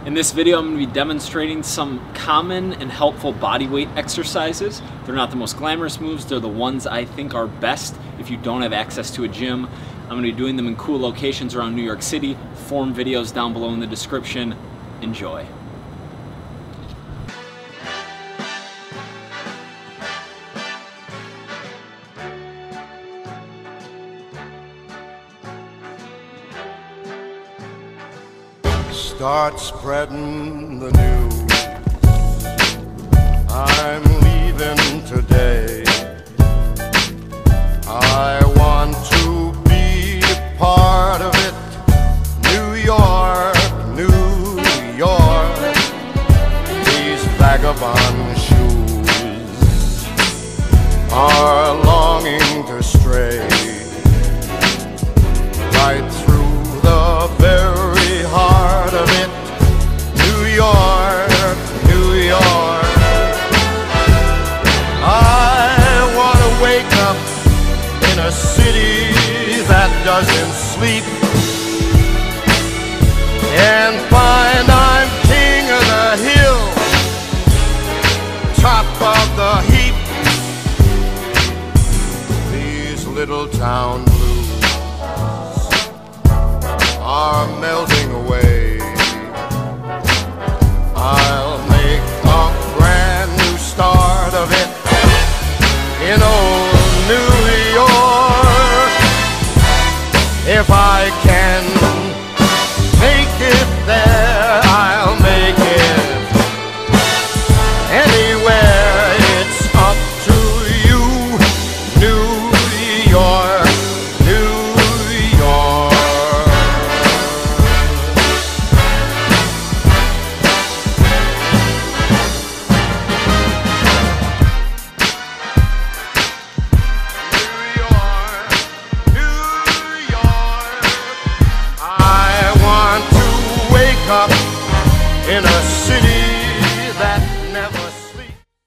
In this video, I'm going to be demonstrating some common and helpful bodyweight exercises. They're not the most glamorous moves, they're the ones I think are best if you don't have access to a gym. I'm going to be doing them in cool locations around New York City. Form videos down below in the description. Enjoy. Start spreading the news. I'm leaving today. I want to be a part of it. New York, New York. These vagabond shoes are longing to stray right through the very heart of it. New York, New York. I want to wake up in a city that doesn't sleep and find I'm king of the hill, top of the heap. These little town blues are melting away. I'll make a brand new start of it in old New York. If I can make it there, I'll make it anywhere. It's up to you, New York, New York. Up in a city